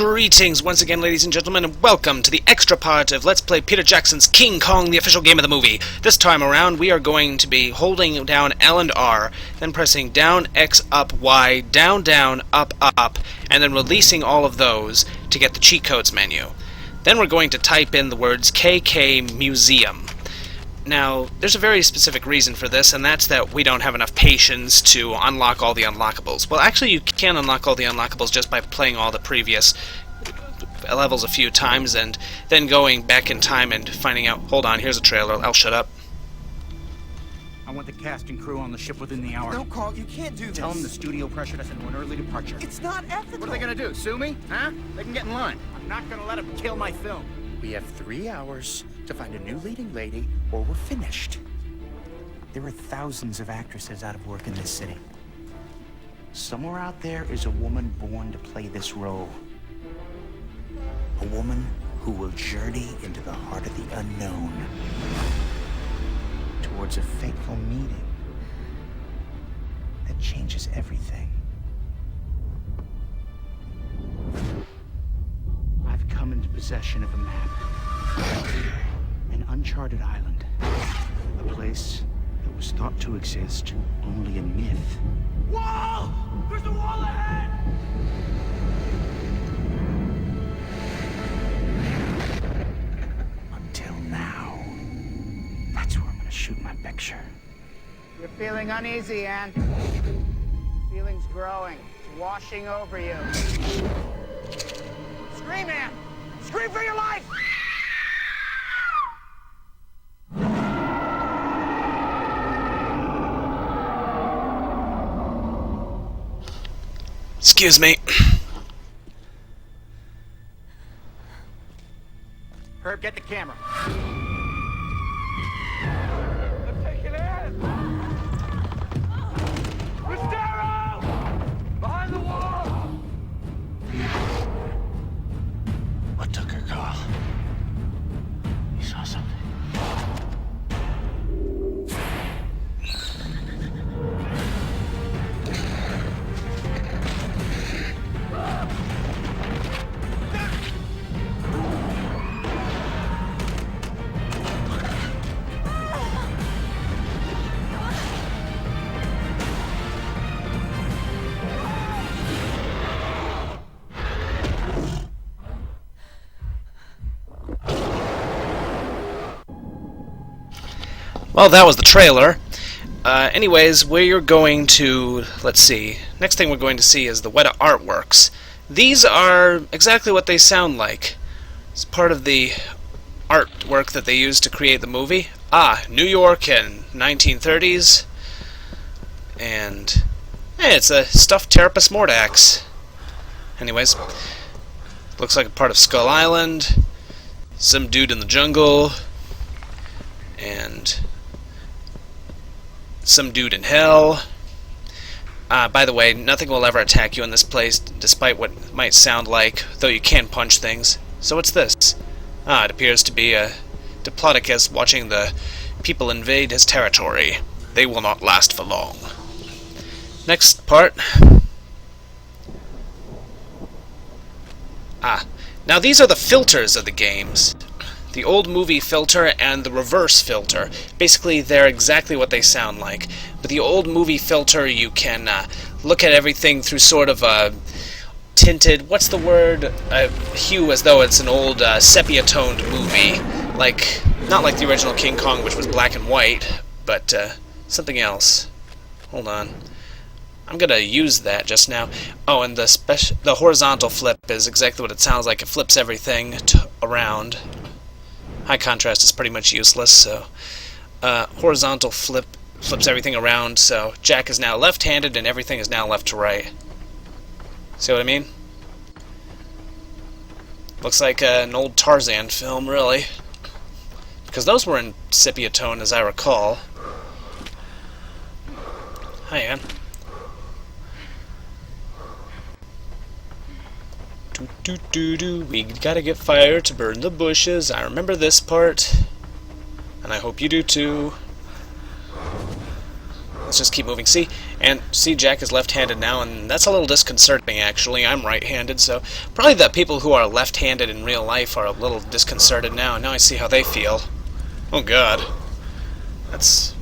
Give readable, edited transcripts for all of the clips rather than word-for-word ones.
Greetings once again, ladies and gentlemen, and welcome to the extra part of Let's Play Peter Jackson's King Kong, the official game of the movie. This time around, we are going to be holding down L and R, then pressing down, X, up, Y, down, down, up, up, and then releasing all of those to get the cheat codes menu. Then we're going to type in the words KK Museum. Now, there's a very specific reason for this, and that's that we don't have enough patience to unlock all the unlockables. Well, actually, you can unlock all the unlockables just by playing all the previous levels a few times, and then going back in time and finding out... Hold on, here's a trailer. I'll shut up. I want the cast and crew on the ship within the hour. No, Carl, you can't do this. Tell them the studio pressured us into an early departure. It's not ethical. What are they gonna do, sue me? Huh? They can get in line. I'm not gonna let them kill my film. We have 3 hours to find a new leading lady, or we're finished. There are thousands of actresses out of work in this city. Somewhere out there is a woman born to play this role. A woman who will journey into the heart of the unknown, towards a fateful meeting that changes everything. I've come into possession of a map. An uncharted island. A place that was thought to exist only in myth. Wall! There's a wall ahead! Until now. That's where I'm gonna shoot my picture. You're feeling uneasy, Anne. Feeling's growing. It's washing over you. Scream, Anne! Scream for your life! Excuse me. Herb, get the camera. I'm taking it! Restero! Behind the wall! What took her, Carl? You saw something? Well, that was the trailer. Anyways, we're going to... Let's see. Next thing we're going to see is the Weta artworks. These are exactly what they sound like. It's part of the artwork that they used to create the movie. New York in 1930s. And... hey, it's a stuffed Terrapus Mordax. Anyways, looks like a part of Skull Island. Some dude in the jungle. And... some dude in hell. By the way, nothing will ever attack you in this place, despite what it might sound like, though you can punch things. So what's this? It appears to be a Diplodocus watching the people invade his territory. They will not last for long. Next part. Now these are the filters of the games. The old movie filter and the reverse filter. Basically, they're exactly what they sound like. But the old movie filter, you can look at everything through sort of a tinted, what's the word? Hue, as though it's an old sepia-toned movie. Like, not like the original King Kong, which was black and white, but something else. Hold on. I'm gonna use that just now. Oh, and the horizontal flip is exactly what it sounds like. It flips everything around. High contrast is pretty much useless, so horizontal flips everything around, so Jack is now left-handed and everything is now left to right. See what I mean? Looks like an old Tarzan film, really. Because those were in sepia tone, as I recall. Hi, Ann. We gotta get fire to burn the bushes. I remember this part. And I hope you do too. Let's just keep moving. See? And see, Jack is left-handed now, and that's a little disconcerting, actually. I'm right-handed, so probably the people who are left-handed in real life are a little disconcerted now. Now I see how they feel. Oh, God. That's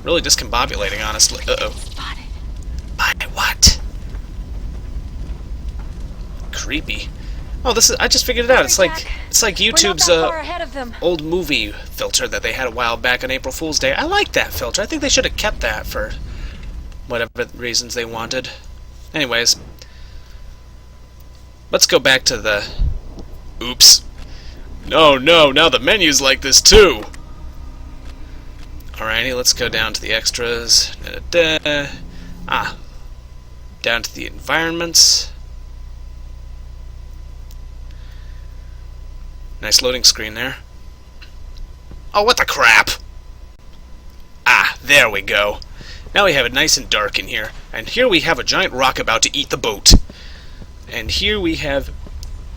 really discombobulating, honestly. Uh-oh. Spotted. By what? Creepy. Oh, this is—I just figured it out. It's like YouTube's We're not that far ahead of them. old movie filter that they had a while back on April Fool's Day. I like that filter. I think they should have kept that for whatever reasons they wanted. Anyways, let's go back to the... Oops. No, now the menu's like this too. Alrighty, let's go down to the extras. Down to the environments. Nice loading screen there. Oh, what the crap! Ah, there we go. Now we have it nice and dark in here. And here we have a giant rock about to eat the boat. And here we have...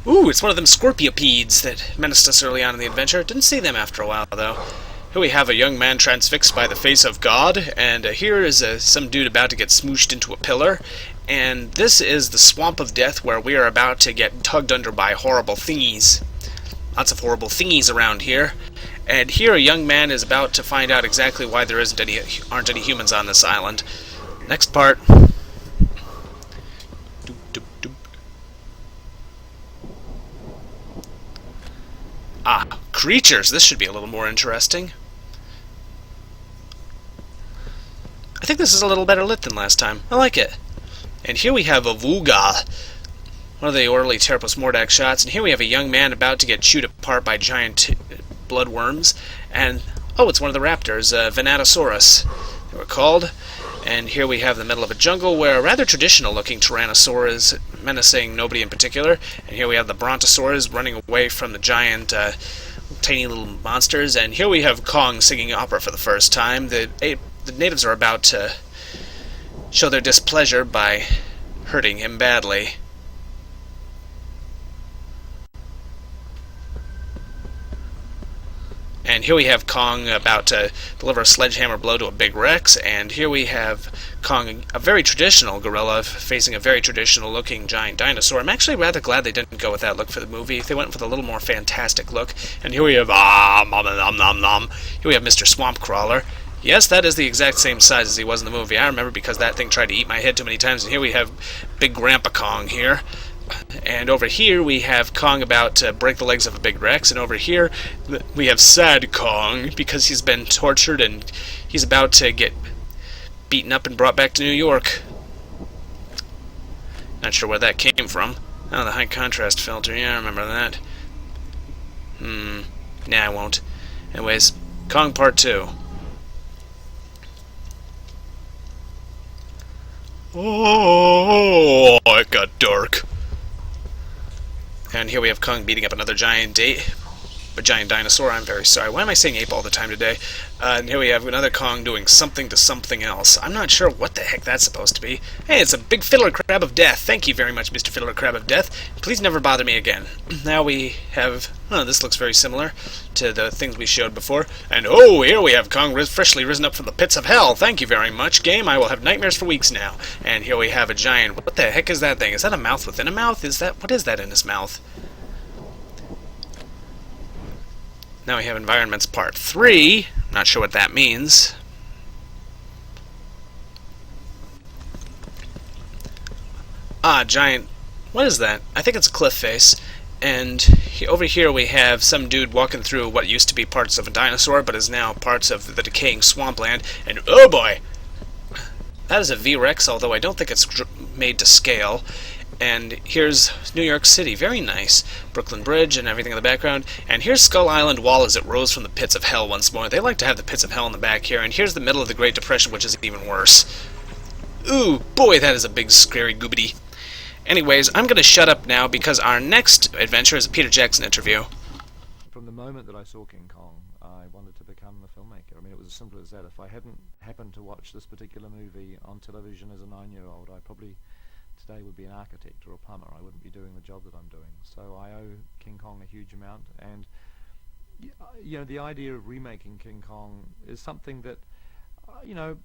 Ooh, it's one of them scorpiopeds that menaced us early on in the adventure. Didn't see them after a while, though. Here we have a young man transfixed by the face of God. And here is some dude about to get smooshed into a pillar. And this is the Swamp of Death, where we are about to get tugged under by horrible thingies. Lots of horrible thingies around here. And here a young man is about to find out exactly why there aren't any humans on this island. Next part. Doop, doop, doop. Ah, creatures. This should be a little more interesting. I think this is a little better lit than last time. I like it. And here we have a Vuga, one of the orderly Terapus Mordax shots, and here we have a young man about to get chewed apart by giant bloodworms, and, oh, it's one of the raptors, Venatosaurus, they were called, and here we have the middle of a jungle where a rather traditional-looking Tyrannosaur is menacing nobody in particular, and here we have the Brontosaurus running away from the giant, tiny little monsters, and here we have Kong singing opera for the first time. The natives are about to show their displeasure by hurting him badly. And here we have Kong about to deliver a sledgehammer blow to a big Rex, and here we have Kong, a very traditional gorilla, facing a very traditional-looking giant dinosaur. I'm actually rather glad they didn't go with that look for the movie. They went with a little more fantastic look. And here we have Here we have Mr. Swamp Crawler. Yes, that is the exact same size as he was in the movie. I remember because that thing tried to eat my head too many times. And here we have Big Grandpa Kong here. And over here we have Kong about to break the legs of a big Rex, and over here we have Sad Kong because he's been tortured and he's about to get beaten up and brought back to New York. Not sure where that came from. Oh, the high contrast filter. Yeah, I remember that. Nah, I won't. Anyways, Kong Part 2. Oh, it got dark. And here we have Kong beating up another giant dinosaur. I'm very sorry. Why am I saying ape all the time today? And here we have another Kong doing something to something else. I'm not sure what the heck that's supposed to be. Hey, it's a big fiddler crab of death. Thank you very much, Mr. Fiddler Crab of Death. Please never bother me again. Now we have... Oh, this looks very similar to the things we showed before. And oh, here we have Kong freshly risen up from the pits of hell. Thank you very much, game. I will have nightmares for weeks now. And here we have a giant... What the heck is that thing? Is that a mouth within a mouth? What is that in his mouth? Now we have Environments Part 3. Not sure what that means. Ah, giant... What is that? I think it's a cliff face. And over here we have some dude walking through what used to be parts of a dinosaur, but is now parts of the decaying swampland. And oh boy! That is a V-Rex, although I don't think it's made to scale. And here's New York City, very nice. Brooklyn Bridge and everything in the background. And here's Skull Island Wall as it rose from the pits of hell once more. They like to have the pits of hell in the back here. And here's the middle of the Great Depression, which is even worse. Ooh, boy, that is a big, scary goobity. Anyways, I'm going to shut up now because our next adventure is a Peter Jackson interview. From the moment that I saw King Kong, I wanted to become a filmmaker. I mean, it was as simple as that. If I hadn't happened to watch this particular movie on television as a 9-year-old, I probably... today would be an architect or a plumber. I wouldn't be doing the job that I'm doing. So I owe King Kong a huge amount, and you know, the idea of remaking King Kong is something that you know,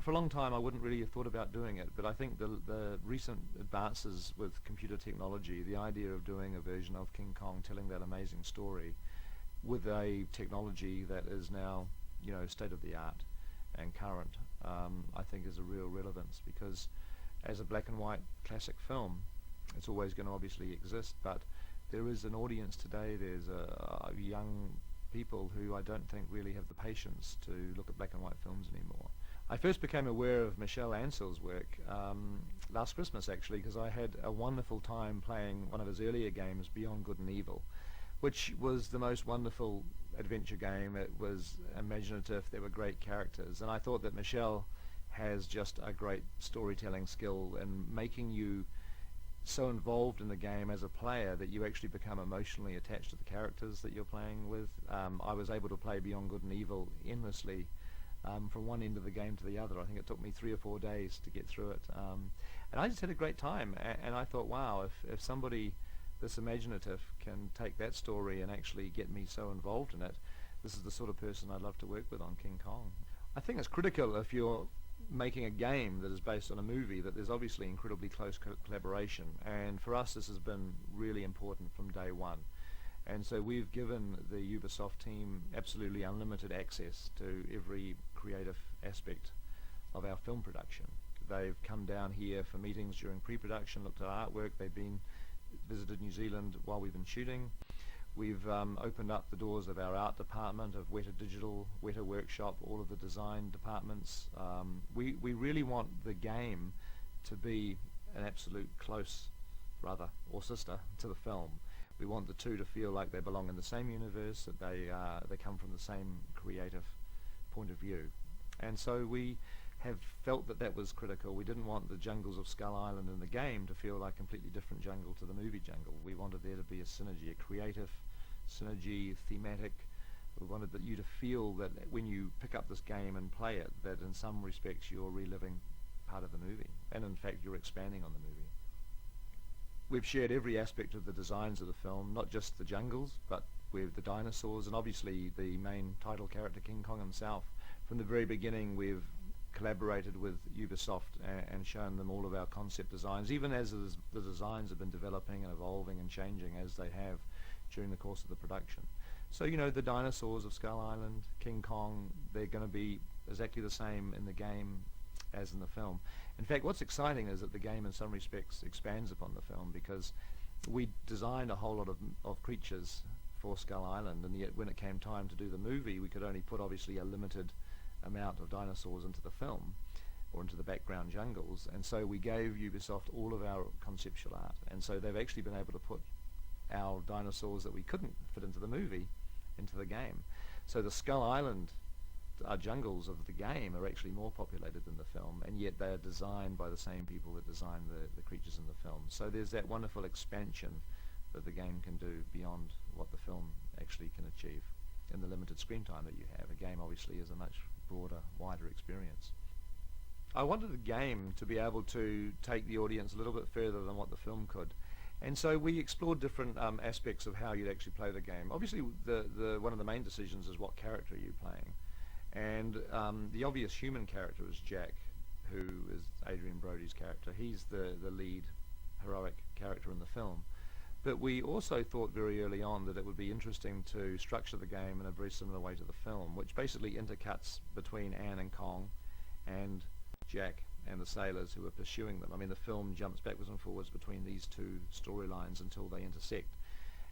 For a long time I wouldn't really have thought about doing it, but I think the recent advances with computer technology, the idea of doing a version of King Kong telling that amazing story with a technology that is now, state of the art and current, I think is a real relevance, because as a black and white classic film, it's always going to obviously exist, but there is an audience today, there's young people who I don't think really have the patience to look at black and white films anymore. I first became aware of Michel Ansell's work last Christmas, actually, because I had a wonderful time playing one of his earlier games, Beyond Good and Evil, which was the most wonderful adventure game. It was imaginative, there were great characters, and I thought that Michel has just a great storytelling skill in making you so involved in the game as a player that you actually become emotionally attached to the characters that you're playing with. I was able to play Beyond Good and Evil endlessly, from one end of the game to the other. I think it took me 3 or 4 days to get through it, and I just had a great time. And I thought, wow, if somebody this imaginative can take that story and actually get me so involved in it, this is the sort of person I'd love to work with on King Kong. I think it's critical, if you're making a game that is based on a movie, that there's obviously incredibly close collaboration, and for us this has been really important from day one. And so we've given the Ubisoft team absolutely unlimited access to every creative aspect of our film production. They've come down here for meetings during pre-production, looked at artwork, they've visited New Zealand while we've been shooting. We've opened up the doors of our art department, of Weta Digital, Weta Workshop, all of the design departments. We really want the game to be an absolute close brother or sister to the film. We want the two to feel like they belong in the same universe, that they come from the same creative point of view. And so we have felt that that was critical. We didn't want the jungles of Skull Island in the game to feel like a completely different jungle to the movie jungle. We wanted there to be a synergy, a creative synergy, thematic. We wanted you to feel that when you pick up this game and play it, that in some respects you're reliving part of the movie, and in fact you're expanding on the movie. We've shared every aspect of the designs of the film, not just the jungles, but with the dinosaurs, and obviously the main title character, King Kong himself. From the very beginning we've collaborated with Ubisoft and shown them all of our concept designs, even as the designs have been developing and evolving and changing as they have during the course of the production. So the dinosaurs of Skull Island, King Kong, they're going to be exactly the same in the game as in the film. In fact, what's exciting is that the game in some respects expands upon the film, because we designed a whole lot of creatures for Skull Island, and yet when it came time to do the movie, we could only put obviously a limited amount of dinosaurs into the film or into the background jungles, and so we gave Ubisoft all of our conceptual art, and so they've actually been able to put our dinosaurs that we couldn't fit into the movie into the game. So the Skull Island jungles of the game are actually more populated than the film, and yet they are designed by the same people that designed the creatures in the film. So there's that wonderful expansion that the game can do beyond what the film actually can achieve in the limited screen time that you have. A game obviously is a much broader, wider experience. I wanted the game to be able to take the audience a little bit further than what the film could. And so we explored different aspects of how you'd actually play the game. Obviously, one of the main decisions is what character you're playing. And the obvious human character is Jack, who is Adrian Brody's character. He's the lead heroic character in the film. But we also thought very early on that it would be interesting to structure the game in a very similar way to the film, which basically intercuts between Anne and Kong and Jack and the sailors who are pursuing them. I mean, the film jumps backwards and forwards between these two storylines until they intersect.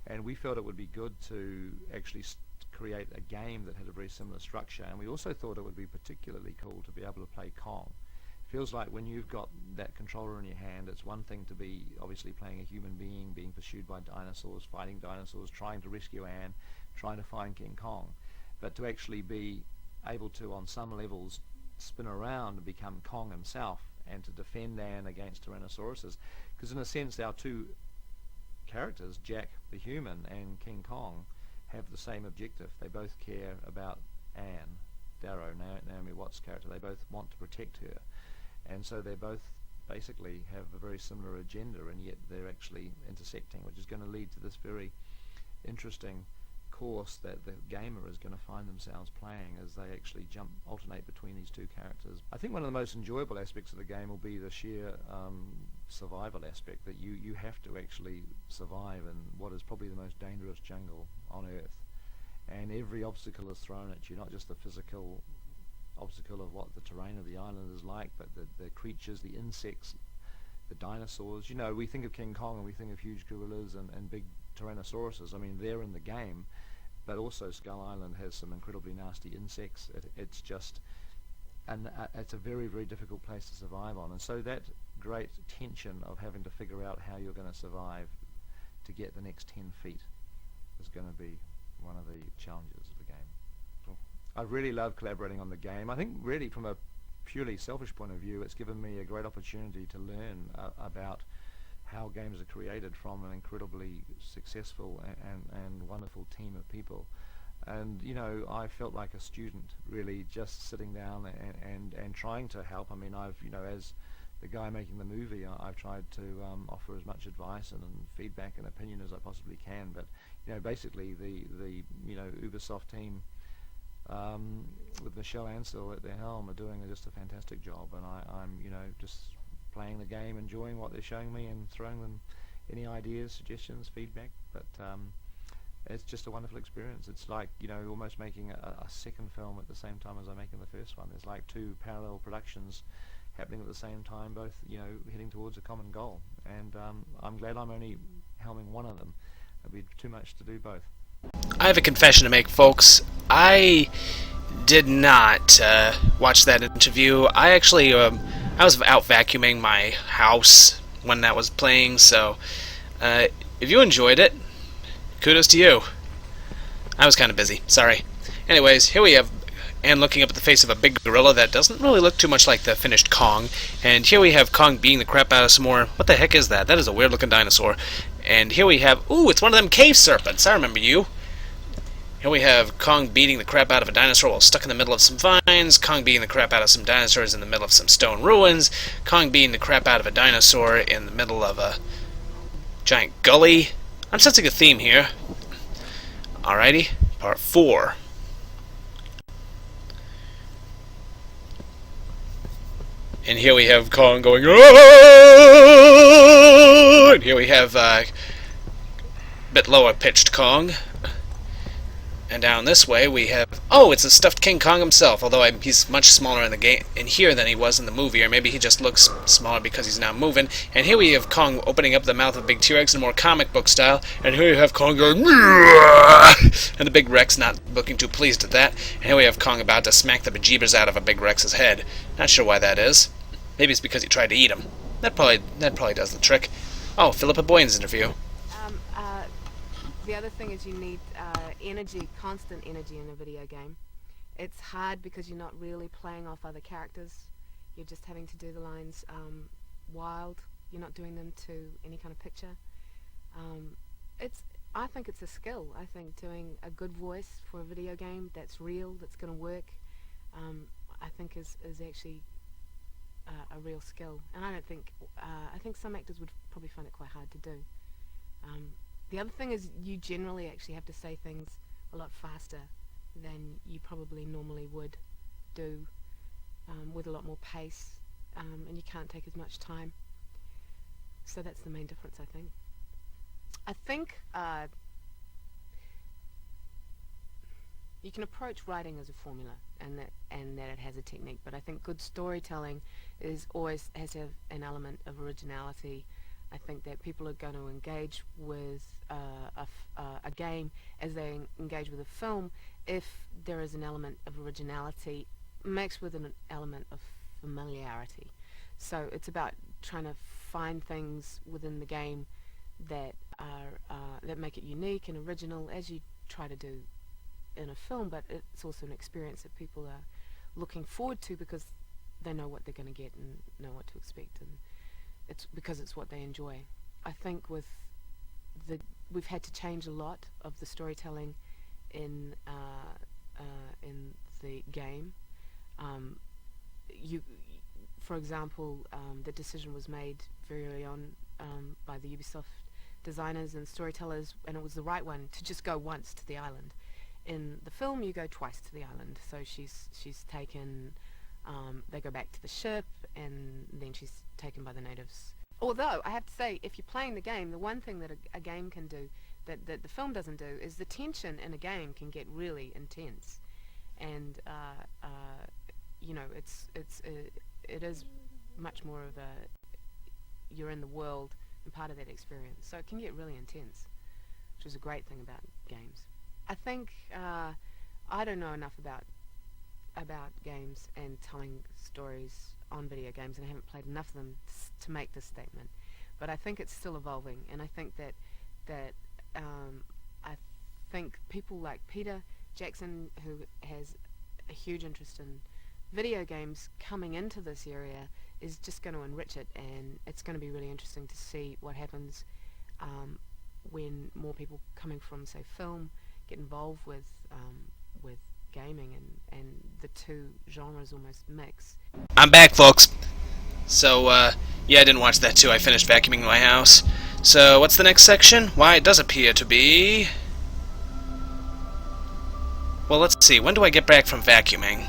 And we felt it would be good to actually create a game that had a very similar structure, and we also thought it would be particularly cool to be able to play Kong. Feels like when you've got that controller in your hand, it's one thing to be obviously playing a human being, being pursued by dinosaurs, fighting dinosaurs, trying to rescue Anne, trying to find King Kong, but to actually be able to, on some levels, spin around and become Kong himself and to defend Anne against Tyrannosauruses, because in a sense our two characters, Jack the human and King Kong, have the same objective. They both care about Anne, Darrow, Naomi Watts' character. They both want to protect her. And so they both basically have a very similar agenda, and yet they're actually intersecting, which is going to lead to this very interesting course that the gamer is going to find themselves playing as they actually alternate between these two characters. I think one of the most enjoyable aspects of the game will be the sheer survival aspect, that you have to actually survive in what is probably the most dangerous jungle on Earth. And every obstacle is thrown at you, not just the physical obstacle of what the terrain of the island is like, but the creatures, the insects, the dinosaurs. You know, we think of King Kong and we think of huge gorillas and big Tyrannosauruses. I mean, they're in the game, but also Skull Island has some incredibly nasty insects. It's just, it's a very, very difficult place to survive on. And so that great tension of having to figure out how you're going to survive to get the next 10 feet is going to be one of the challenges of the game. I really love collaborating on the game. I think really from a purely selfish point of view, it's given me a great opportunity to learn about how games are created from an incredibly successful and wonderful team of people. And you know, I felt like a student really, just sitting down and trying to help. I mean, I've, you know, as the guy making the movie, I've tried to offer as much advice and feedback and opinion as I possibly can. But you know, basically the you know, Ubisoft team with Michelle Ansel at their helm are doing just a fantastic job, and I'm, you know, just playing the game, enjoying what they're showing me, and throwing them any ideas, suggestions, feedback. But it's just a wonderful experience. It's like, you know, almost making a second film at the same time as I'm making the first one. There's like two parallel productions happening at the same time, both, you know, heading towards a common goal. And I'm glad I'm only helming one of them. It'd be too much to do both. I have a confession to make, folks. I did not watch that interview. I actually, I was out vacuuming my house when that was playing, so if you enjoyed it, kudos to you. I was kind of busy, sorry. Anyways, here we have Anne looking up at the face of a big gorilla that doesn't really look too much like the finished Kong. And here we have Kong beating the crap out of some more... What the heck is that? That is a weird looking dinosaur. And here we have... Ooh, it's one of them cave serpents. I remember you. Here we have Kong beating the crap out of a dinosaur while stuck in the middle of some vines. Kong beating the crap out of some dinosaurs in the middle of some stone ruins. Kong beating the crap out of a dinosaur in the middle of a giant gully. I'm sensing a theme here. Alrighty, part 4. And here we have Kong going, "Aah!" And here we have a bit lower pitched Kong. And down this way we have... Oh, it's a stuffed King Kong himself, although he's much smaller in the game in here than he was in the movie, or maybe he just looks smaller because he's now moving. And here we have Kong opening up the mouth of a big T-Rex in a more comic book style, and here you have Kong going, "Aah!" And the big Rex not looking too pleased at that. And here we have Kong about to smack the bejeebers out of a big Rex's head. Not sure why that is. Maybe it's because he tried to eat him. That probably does the trick. Oh, Philippa Boyne's interview. The other thing is you need energy, constant energy in a video game. It's hard because you're not really playing off other characters. You're just having to do the lines wild. You're not doing them to any kind of picture. I think it's a skill. I think doing a good voice for a video game that's real, that's going to work, I think is actually a real skill. And I think some actors would probably find it quite hard to do. The other thing is you generally actually have to say things a lot faster than you probably normally would do, with a lot more pace, and you can't take as much time. So that's the main difference, I think. I think you can approach writing as a formula, and that it has a technique, but I think good storytelling always has to have an element of originality. I think that people are going to engage with a game as they engage with a film if there is an element of originality mixed with an element of familiarity. So it's about trying to find things within the game that that make it unique and original, as you try to do in a film, but it's also an experience that people are looking forward to because they know what they're going to get and know what to expect, and it's because it's what they enjoy. I think we've had to change a lot of the storytelling in the game. For example, the decision was made very early on by the Ubisoft designers and storytellers, and it was the right one to just go once to the island. In the film, you go twice to the island. So she's taken. They go back to the ship, and then she's taken by the natives. Although I have to say, if you're playing the game, the one thing that a game can do that the film doesn't do is the tension in a game can get really intense, and you know, it is much more of a, you're in the world and part of that experience, so it can get really intense, which is a great thing about games. I think I don't know enough about games and telling stories on video games, and I haven't played enough of them to make this statement, but I think it's still evolving, and I think that I think people like Peter Jackson, who has a huge interest in video games, coming into this area is just going to enrich it, and it's going to be really interesting to see what happens when more people coming from, say, film get involved with gaming, and the two genres almost mix. I'm back, folks. So, yeah, I didn't watch that too. I finished vacuuming my house. So, what's the next section? Why, it does appear to be... Well, let's see. When do I get back from vacuuming?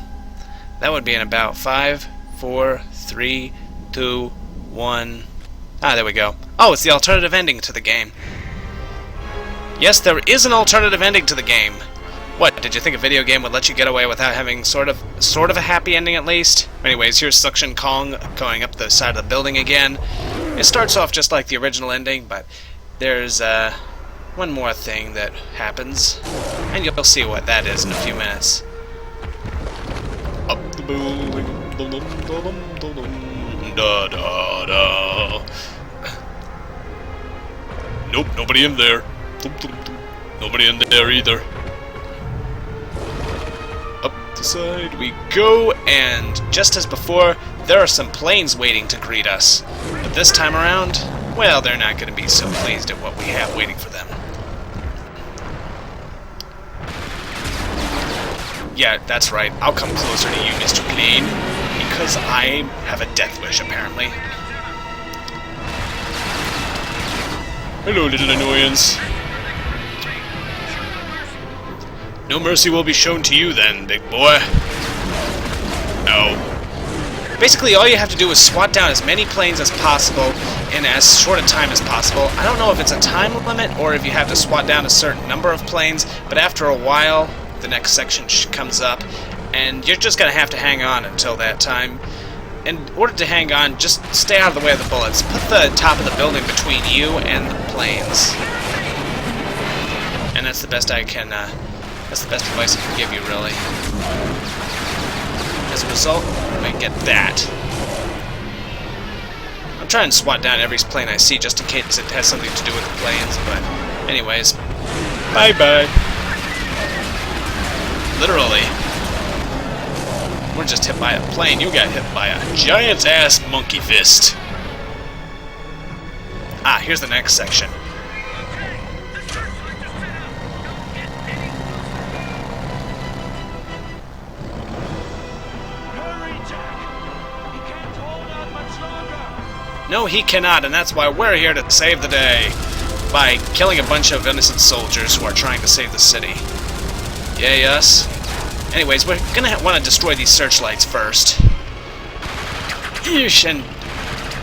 That would be in about 5, 4, 3, 2, 1... Ah, there we go. Oh, it's the alternative ending to the game. Yes, there is an alternative ending to the game. What, did you think a video game would let you get away without having sort of a happy ending at least? Anyways, here's Suction Kong going up the side of the building again. It starts off just like the original ending, but there's one more thing that happens, and you'll see what that is in a few minutes. Up the building, da da da. Nope, nobody in there. Nobody in there either. Up the side we go, and just as before, there are some planes waiting to greet us. But this time around, well, they're not going to be so pleased at what we have waiting for them. Yeah, that's right. I'll come closer to you, Mr. Plane, because I have a death wish, apparently. Hello, little annoyance. No mercy will be shown to you then, big boy. No. Basically, all you have to do is swat down as many planes as possible in as short a time as possible. I don't know if it's a time limit or if you have to swat down a certain number of planes, but after a while, the next section comes up, and you're just going to have to hang on until that time. In order to hang on, just stay out of the way of the bullets. Put the top of the building between you and the planes. And that's the best I can, that's the best advice I can give you, really. As a result, you might get that. I'm trying to swat down every plane I see just in case it has something to do with the planes, but anyways. Bye-bye. Literally. We're just hit by a plane. You got hit by a giant-ass monkey fist. Ah, here's the next section. Hurry, Jack! He can't hold on much longer! No, he cannot, and that's why we're here to save the day. By killing a bunch of innocent soldiers who are trying to save the city. Yay, us. Anyways, we're gonna want to destroy these searchlights first. Eesh, and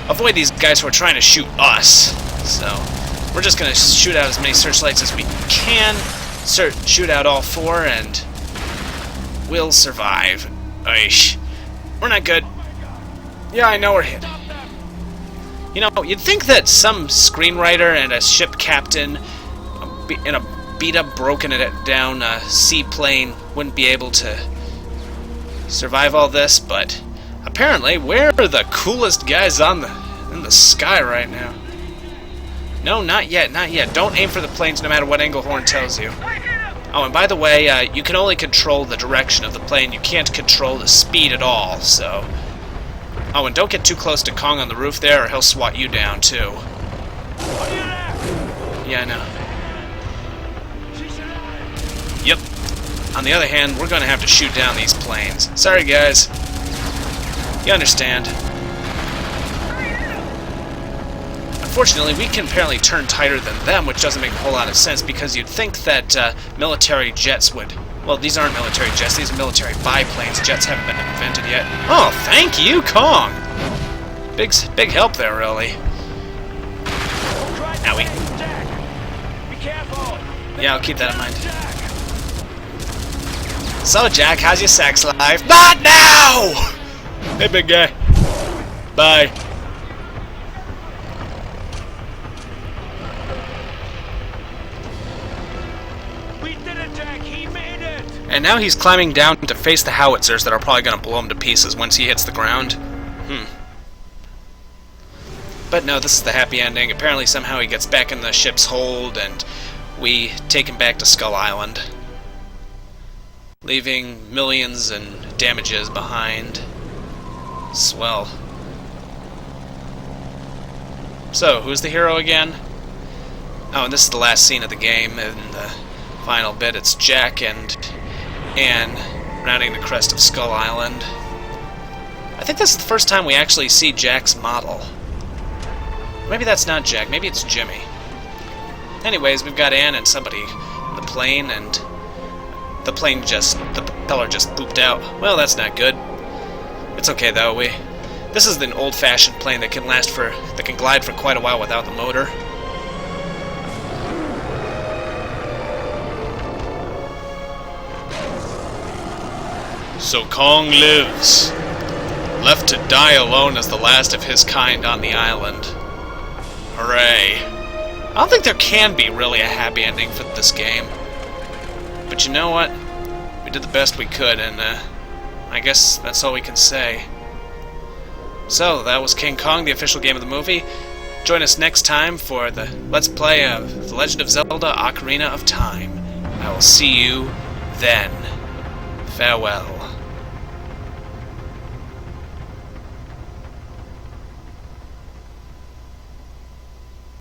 avoid these guys who are trying to shoot us. So, we're just gonna shoot out as many searchlights as we can. Shoot out all 4, and we'll survive. Eesh. We're not good. Yeah, I know we're hit. You know, you'd think that some screenwriter and a ship captain in a beat-up, broken-down seaplane wouldn't be able to survive all this, but apparently we're the coolest guys in the sky right now. No, not yet, not yet. Don't aim for the planes no matter what Engelhorn tells you. Oh, and by the way, you can only control the direction of the plane. You can't control the speed at all, so... Oh, and don't get too close to Kong on the roof there, or he'll swat you down, too. Yeah, I know. Yep. On the other hand, we're going to have to shoot down these planes. Sorry, guys. You understand. Unfortunately, we can apparently turn tighter than them, which doesn't make a whole lot of sense, because you'd think that military jets would... Well, these aren't military jets, these are military biplanes. Jets haven't been invented yet. Oh, thank you, Kong! Big help there, really. Owie. Be careful. Yeah, I'll keep that in mind. So, Jack, how's your sex life? Not now! Hey, big guy. Bye. We did it, Jack. He made it. And now he's climbing down to face the howitzers that are probably going to blow him to pieces once he hits the ground. But no, this is the happy ending. Apparently somehow he gets back in the ship's hold and we take him back to Skull Island, leaving millions in damages behind. Swell. So, who's the hero again? Oh, and this is the last scene of the game. In the final bit, it's Jack and Anne rounding the crest of Skull Island. I think this is the first time we actually see Jack's model. Maybe that's not Jack, maybe it's Jimmy. Anyways, we've got Anne and somebody in the plane, and the propeller just pooped out. Well, that's not good. It's okay though, this is an old-fashioned plane that can glide for quite a while without the motor. So Kong lives, left to die alone as the last of his kind on the island. Hooray. I don't think there can be really a happy ending for this game. But you know what? We did the best we could, and I guess that's all we can say. So, that was King Kong, the official game of the movie. Join us next time for the Let's Play of The Legend of Zelda: Ocarina of Time. I will see you then. Farewell.